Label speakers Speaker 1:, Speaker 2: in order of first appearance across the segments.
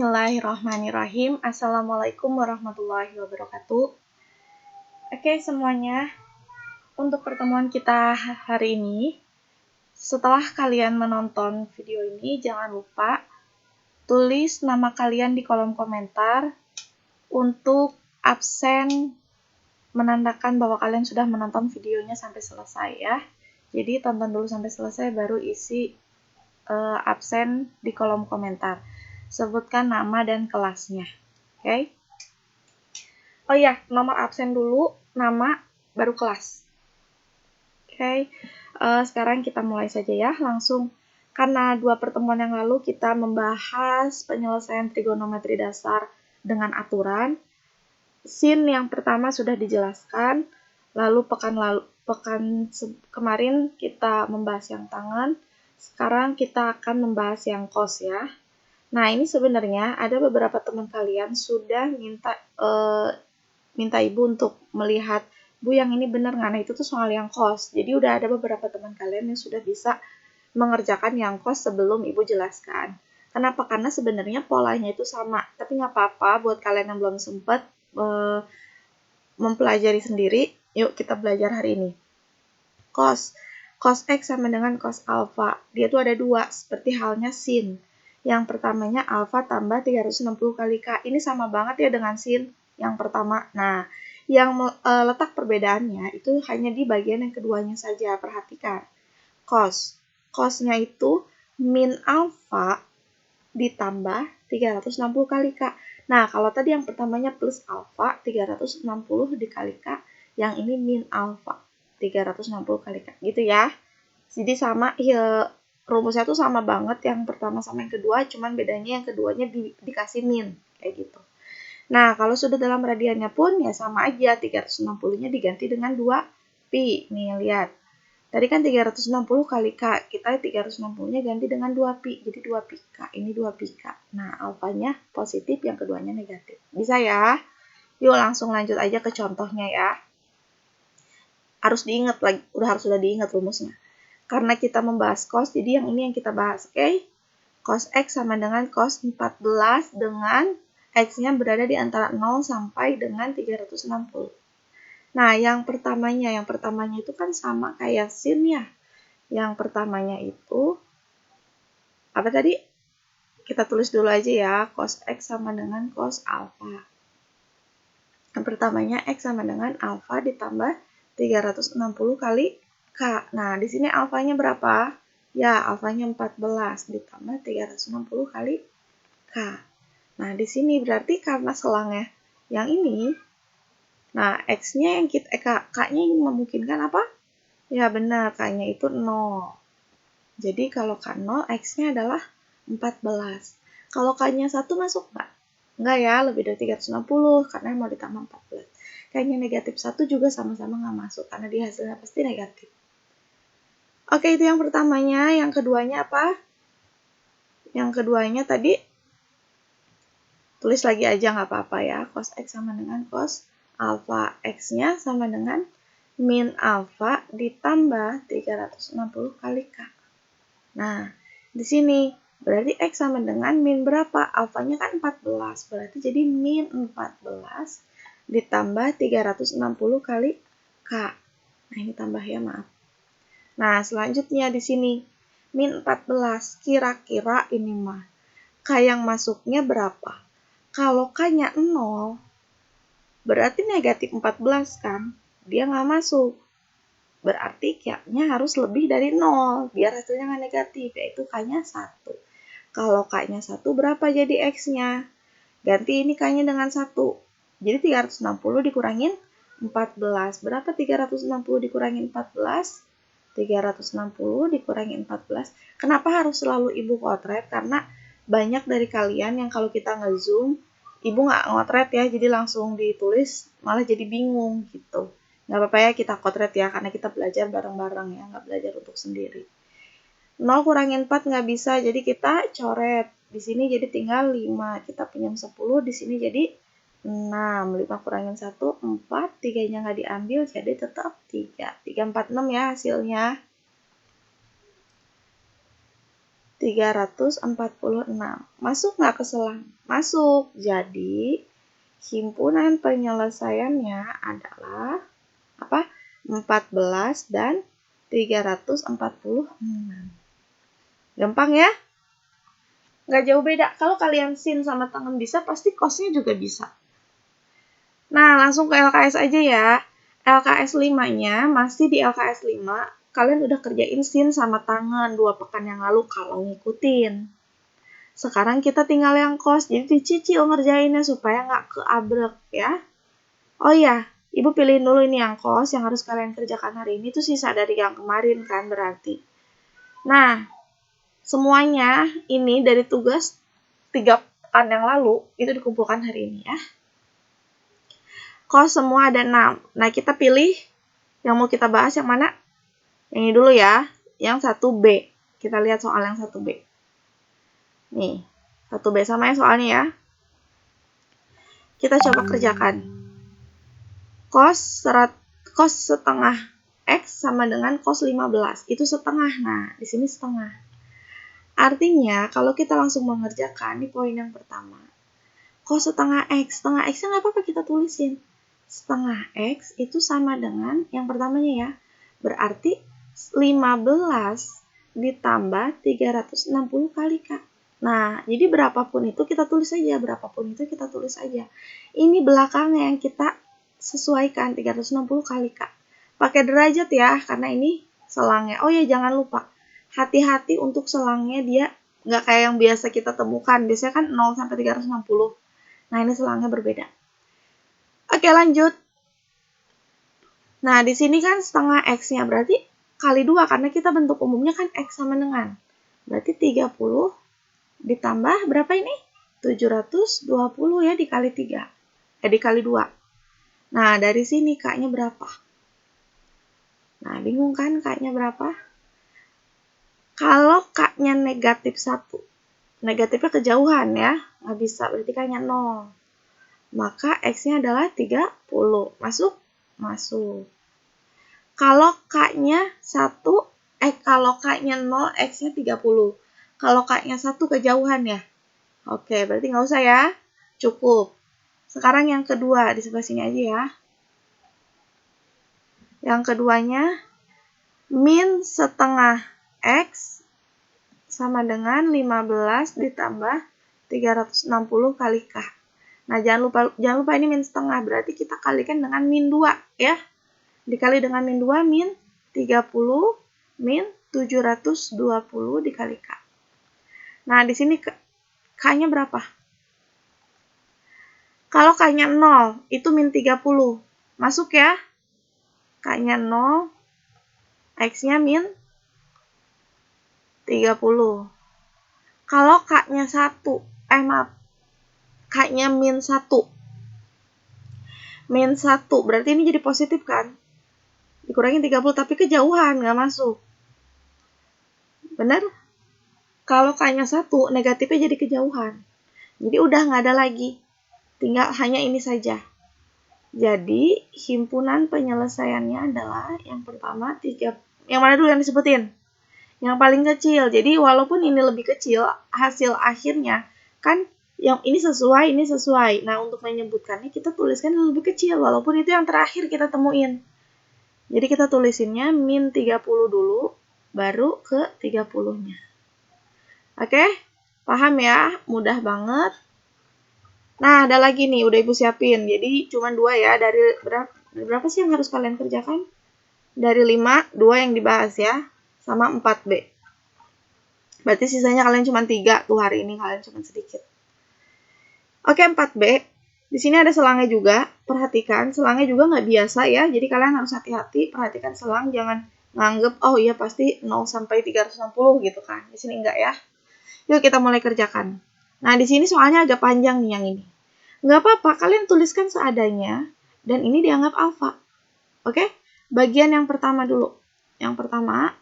Speaker 1: Bismillahirrahmanirrahim. Assalamualaikum warahmatullahi wabarakatuh. Oke semuanya, untuk pertemuan kita hari ini, setelah kalian menonton video ini, jangan lupa tulis nama kalian di kolom komentar untuk absen menandakan bahwa kalian sudah menonton videonya sampai selesai ya. Jadi tonton dulu sampai selesai baru isi absen di kolom komentar. Sebutkan nama dan kelasnya. Oke. Oh iya, nomor absen dulu, nama, baru kelas. Oke. Sekarang kita mulai saja ya, langsung. Karena 2 pertemuan yang lalu kita membahas penyelesaian trigonometri dasar dengan aturan. Sin yang pertama sudah dijelaskan, lalu pekan kemarin kita membahas yang tangen. Sekarang kita akan membahas yang cos ya. Nah, ini sebenarnya ada beberapa teman kalian sudah minta ibu untuk melihat, Bu yang ini benar nggak? Nah, itu tuh soal yang cos. Jadi udah ada beberapa teman kalian yang sudah bisa mengerjakan yang cos sebelum ibu jelaskan. Kenapa? Karena sebenarnya polanya itu sama. Tapi nggak apa-apa buat kalian yang belum sempat mempelajari sendiri. Yuk kita belajar hari ini. Cos X sama dengan cos alpha. Dia tuh ada 2, seperti halnya sin. Yang pertamanya alfa tambah 360 kali K. Ini sama banget ya dengan sin yang pertama. Nah, yang letak perbedaannya itu hanya di bagian yang keduanya saja. Perhatikan. Cosnya itu min alfa ditambah 360 kali K. Nah, kalau tadi yang pertamanya plus alfa 360 dikali K, yang ini min alfa 360 kali K. Gitu ya. Jadi sama ya. Rumusnya tuh sama banget yang pertama sama yang kedua, cuman bedanya yang keduanya dikasih min, kayak gitu. Nah, kalau sudut dalam radiannya pun ya sama aja, 360-nya diganti dengan 2pi. Nih, lihat. Tadi kan 360 kali K, kita 360-nya ganti dengan 2pi, jadi 2pi K, ini 2pi K. Nah, alfanya positif, yang keduanya negatif. Bisa ya? Yuk langsung lanjut aja ke contohnya ya. Harus diingat lagi, sudah diingat rumusnya. Karena kita membahas cos, jadi yang ini yang kita bahas, oke? Cos X sama dengan cos 14 dengan X-nya berada di antara 0 sampai dengan 360. Nah, yang pertamanya itu kan sama kayak sin ya. Yang pertamanya itu, apa tadi? Kita tulis dulu aja ya, cos X sama dengan cos alpha. Yang pertamanya X sama dengan alpha ditambah 360 kali K. Nah, di sini alfanya berapa? Ya, alfanya 14 ditambah 360 kali K. Nah, di sini berarti karena selangnya yang ini, nah, X-nya yang K-nya yang memungkinkan apa? Ya, benar, K-nya itu 0. Jadi, kalau K 0, X-nya adalah 14. Kalau K-nya 1 masuk nggak? Nggak ya, lebih dari 360, karena mau ditambah 14. K-nya negatif 1 juga sama-sama nggak masuk, karena di hasilnya pasti negatif. Oke, itu yang pertamanya. Yang keduanya apa? Yang keduanya tadi, tulis lagi aja nggak apa-apa ya. Cos X sama dengan cos alpha. X-nya sama dengan min alpha ditambah 360 kali K. Nah, di sini berarti X sama dengan min berapa? Alfanya kan 14. Berarti jadi min 14 ditambah 360 kali K. Nah, ini tambah ya, maaf. Nah, selanjutnya di sini min 14, kira-kira ini mah K yang masuknya berapa? Kalau K-nya 0, berarti negatif 14 kan? Dia nggak masuk. Berarti K-nya harus lebih dari 0, biar hasilnya nggak negatif, yaitu K-nya 1. Kalau K-nya 1, berapa jadi X-nya? Ganti ini K-nya dengan 1. Jadi 360 dikurangin 14. Berapa 360 dikurangin 14? 360 dikurangi 14. Kenapa harus selalu ibu potret? Karena banyak dari kalian yang kalau kita nge-zoom, ibu nggak ngotret ya, jadi langsung ditulis, malah jadi bingung gitu. Nggak apa-apa ya kita potret ya, karena kita belajar bareng-bareng ya, nggak belajar untuk sendiri. 0 kurangin 4 nggak bisa, jadi kita coret. Di sini jadi tinggal 5, kita pinjam 10, di sini jadi 6, 5 kurangin 1, 4, 3-nya nggak diambil, jadi tetap 3. 3, 4, 6 ya hasilnya. 346. Masuk nggak ke selang? Masuk. Jadi, himpunan penyelesaiannya adalah apa? 14 dan 346. Gampang ya? Nggak jauh beda. Kalau kalian sin sama tangan bisa, pasti cosnya juga bisa. Nah, langsung ke LKS aja ya. LKS 5-nya masih di LKS 5. Kalian udah kerjain sin sama tangan 2 pekan yang lalu kalau ngikutin. Sekarang kita tinggal yang cos, jadi dicicil ngerjainnya supaya nggak keabrek ya. Oh iya, Ibu pilihin dulu ini yang cos yang harus kalian kerjakan hari ini. Itu sisa dari yang kemarin kan berarti. Nah, semuanya ini dari tugas 3 pekan yang lalu itu dikumpulkan hari ini ya. Cos semua ada 6. Nah, kita pilih yang mau kita bahas yang mana? Yang ini dulu ya, yang 1B. Kita lihat soal yang 1B. Nih, 1B sama ya soalnya ya. Kita coba kerjakan. Cos setengah X sama dengan cos 15. Itu setengah. Nah, di sini setengah. Artinya, kalau kita langsung mengerjakan, di poin yang pertama. Cos setengah X. Setengah X-nya nggak apa-apa kita tulisin. Setengah X itu sama dengan yang pertamanya ya. Berarti 15 ditambah 360 kali K. Nah, jadi berapapun itu kita tulis aja. Berapapun itu kita tulis aja. Ini belakangnya yang kita sesuaikan 360 kali K. Pakai derajat ya, karena ini selangnya. Oh ya, jangan lupa. Hati-hati untuk selangnya dia nggak kayak yang biasa kita temukan. Biasanya kan 0 sampai 360. Nah, ini selangnya berbeda. Oke, lanjut. Nah, di sini kan setengah X-nya berarti kali 2 karena kita bentuk umumnya kan X sama dengan. Berarti 30 ditambah berapa ini? 720 ya dikali 3. Dikali 2. Nah, dari sini K-nya berapa? Nah, bingung kan K-nya berapa? Kalau K-nya negatif 1, negatifnya kejauhan ya, nggak bisa, berarti K-nya 0. Maka X-nya adalah 30. Masuk? Masuk. Kalau K-nya 1, kalau K-nya 0, X-nya 30. Kalau K-nya 1 kejauhan ya. Oke, berarti nggak usah ya. Cukup. Sekarang yang kedua, di sebelah sini aja ya. Yang keduanya, min setengah X sama dengan 15 ditambah 360 kali K. Nah, jangan lupa ini min setengah, berarti kita kalikan dengan min 2 ya. Dikali dengan min 2, min 30, min 720 dikali K. Nah, di sini K-nya berapa? Kalau K-nya 0, itu min 30. Masuk ya? K-nya 0, X-nya min 30. Kalau K-nya 1, K-nya min 1. Min 1, berarti ini jadi positif kan? Dikurangin 30, tapi kejauhan, nggak masuk. Benar? Kalau K-nya 1, negatifnya jadi kejauhan. Jadi udah nggak ada lagi. Tinggal hanya ini saja. Jadi, himpunan penyelesaiannya adalah yang pertama, yang mana dulu yang disebutin? Yang paling kecil. Jadi, walaupun ini lebih kecil, hasil akhirnya kan yang ini sesuai. Nah, untuk menyebutkannya kita tuliskan yang lebih kecil, walaupun itu yang terakhir kita temuin. Jadi, kita tulisinnya min 30 dulu, baru ke 30-nya. Oke? Paham ya? Mudah banget. Nah, ada lagi nih, udah Ibu siapin. Jadi, cuma 2 ya. Dari berapa sih yang harus kalian kerjakan? Dari 5, 2 yang dibahas ya. Sama 4B. Berarti sisanya kalian cuma 3 tuh hari ini, kalian cuma sedikit. Oke, 4B. Di sini ada selangnya juga. Perhatikan, selangnya juga nggak biasa ya. Jadi, kalian harus hati-hati. Perhatikan selang, jangan nganggep, oh iya pasti 0 sampai 360 gitu kan. Di sini enggak ya. Yuk, kita mulai kerjakan. Nah, di sini soalnya agak panjang nih yang ini. Nggak apa-apa, kalian tuliskan seadanya, dan ini dianggap alfa. Oke? Bagian yang pertama dulu. Yang pertama,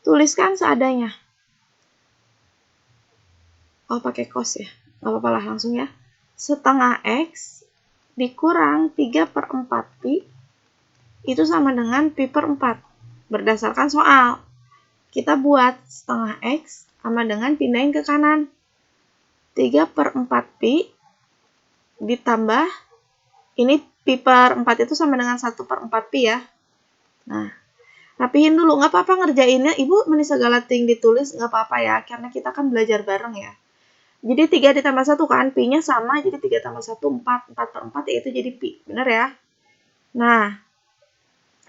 Speaker 1: tuliskan seadanya. Oh, pakai cos ya. Nggak apa-apa lah, langsung ya. Setengah X dikurang 3/4 Pi, itu sama dengan Pi per 4. Berdasarkan soal. kita buat setengah X sama dengan pindahin ke kanan. 3/4 Pi ditambah, ini Pi per 4 itu sama dengan 1/4 Pi ya. Nah, rapihin dulu, nggak apa-apa ngerjainnya, Ibu meni segala ting ditulis, nggak apa-apa ya, karena kita kan belajar bareng ya. Jadi 3 ditambah 1 kan, Pi-nya sama, jadi 3 tambah 1, 4, 4/4 itu jadi Pi, bener ya? Nah,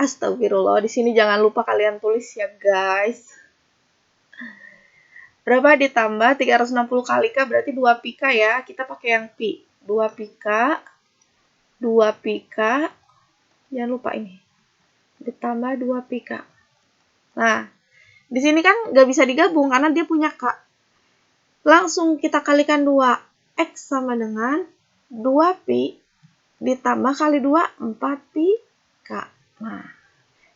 Speaker 1: astagfirullah, di sini jangan lupa kalian tulis ya guys. Berapa ditambah 360 kali K berarti 2 Pi K ya, kita pakai yang Pi. 2 Pi K, 2 Pi K, jangan lupa ini. Ditambah 2 Pi K. Nah, di sini kan nggak bisa digabung karena dia punya K. Langsung kita kalikan 2. X sama dengan 2 Pi ditambah kali 2, 4 Pi K. Nah,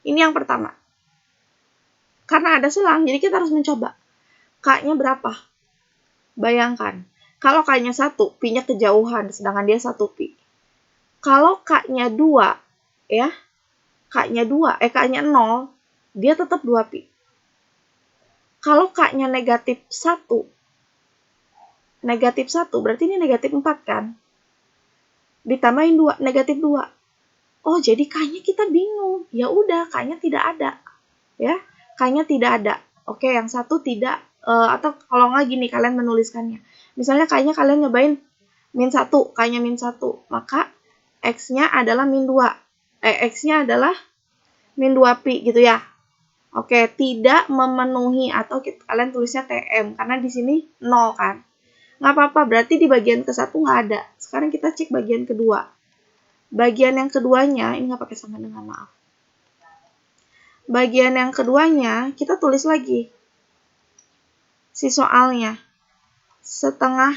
Speaker 1: ini yang pertama. Karena ada selang, jadi kita harus mencoba. K-nya berapa? Bayangkan, kalau K-nya 1, Pi-nya kejauhan, sedangkan dia 1 Pi. Kalau K-nya 2, ya, K-nya 0, dia tetap 2 Pi. Kalau K-nya negatif 1, berarti ini negatif 4 kan? Ditambahin 2, negatif 2. Oh, jadi K-nya kita bingung. Ya udah, K-nya tidak ada. Ya, K-nya tidak ada. Oke, yang satu tidak, atau kalau nggak gini, kalian menuliskannya. Misalnya K-nya kalian nyobain -1, K-nya -1, maka X-nya adalah -2. X-nya adalah -2 Pi gitu ya. Oke, tidak memenuhi, atau kalian tulisnya TM, karena di sini 0 kan. Nggak apa-apa, berarti di bagian ke-1 nggak ada. Sekarang kita cek bagian kedua. Bagian yang keduanya, ini nggak pakai sama dengan, maaf. Bagian yang keduanya, kita tulis lagi si soalnya. Setengah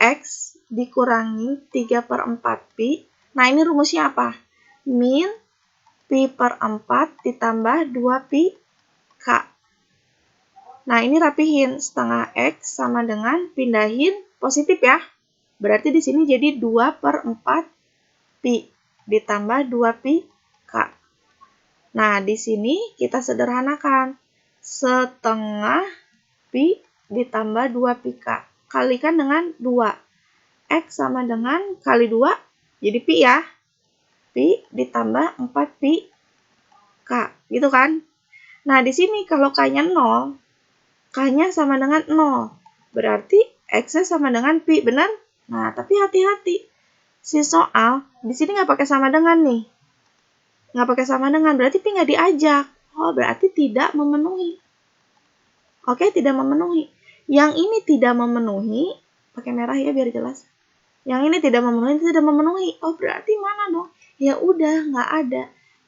Speaker 1: X dikurangi 3/4 Pi. Nah, ini rumusnya apa? Min Pi per 4 ditambah 2 Pi K. Nah, ini rapihin. Setengah X sama dengan pindahin positif ya. Berarti di sini jadi 2/4 Pi ditambah 2 Pi K. Nah, di sini kita sederhanakan. Setengah Pi ditambah 2 Pi K. Kalikan dengan 2. X sama dengan kali 2, jadi Pi ya. Pi ditambah 4 Pi K. Gitu kan? Nah, di sini kalau K-nya 0, K-nya sama dengan 0. Berarti X-nya sama dengan Pi, benar? Nah, tapi hati-hati. Si soal, di sini nggak pakai sama dengan nih. Nggak pakai sama dengan, berarti Pi nggak diajak. Oh, berarti tidak memenuhi. Oke, tidak memenuhi. Yang ini tidak memenuhi, pakai merah ya biar jelas. Yang ini tidak memenuhi. Oh, berarti mana dong? Ya udah, nggak ada.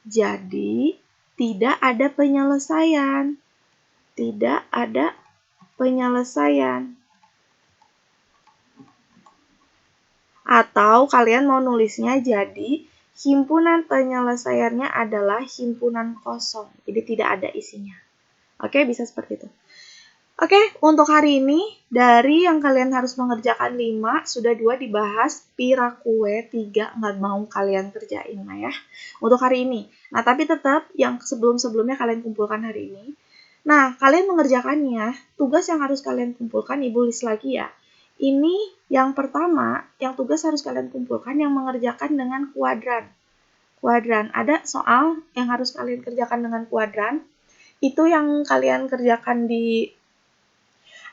Speaker 1: Jadi, tidak ada penyelesaian. Tidak ada penyelesaian. Atau kalian mau nulisnya jadi himpunan penyelesaiannya adalah himpunan kosong. Jadi tidak ada isinya. Oke, bisa seperti itu. Oke, untuk hari ini dari yang kalian harus mengerjakan 5, sudah 2 dibahas, Pirakue 3 nggak mau kalian kerjain lah ya. Untuk hari ini. Nah, tapi tetap yang sebelum-sebelumnya kalian kumpulkan hari ini. Nah, kalian mengerjakannya, tugas yang harus kalian kumpulkan, Ibu list lagi ya. Ini yang pertama, yang tugas harus kalian kumpulkan yang mengerjakan dengan kuadran. Kuadran, ada soal yang harus kalian kerjakan dengan kuadran. Itu yang kalian kerjakan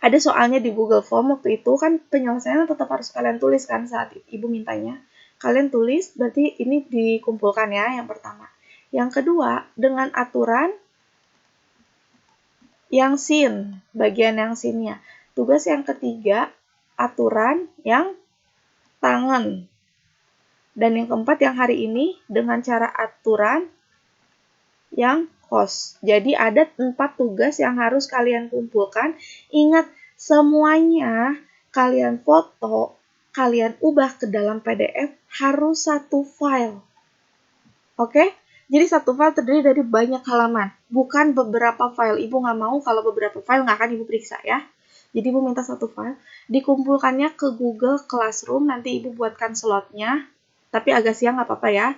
Speaker 1: ada soalnya di Google Form waktu itu, kan penyelesaiannya tetap harus kalian tulis kan saat Ibu mintanya. Kalian tulis, berarti ini dikumpulkan ya yang pertama. Yang kedua, dengan aturan yang sin, bagian yang sinnya. Tugas yang ketiga, aturan yang tangan. Dan yang keempat yang hari ini dengan cara aturan yang kos. Jadi ada 4 tugas yang harus kalian kumpulkan. Ingat, semuanya kalian foto, kalian ubah ke dalam PDF, harus satu file. Oke? Jadi satu file terdiri dari banyak halaman, bukan beberapa file. Ibu nggak mau kalau beberapa file nggak akan Ibu periksa ya. Jadi Ibu minta satu file, dikumpulkannya ke Google Classroom, nanti Ibu buatkan slotnya, tapi agak siang nggak apa-apa ya.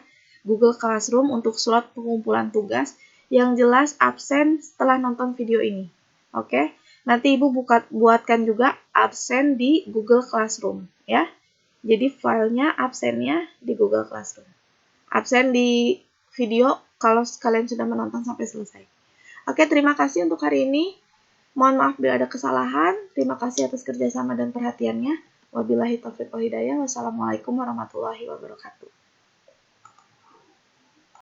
Speaker 1: Google Classroom untuk slot pengumpulan tugas. Yang jelas absen setelah nonton video ini. Oke, nanti Ibu buatkan juga absen di Google Classroom ya. Jadi filenya absennya di Google Classroom. Absen di video kalau kalian sudah menonton sampai selesai. Oke, terima kasih untuk hari ini. Mohon maaf bila ada kesalahan. Terima kasih atas kerjasama dan perhatiannya. Wabillahi taufiq wal hidayah. Wassalamualaikum warahmatullahi wabarakatuh.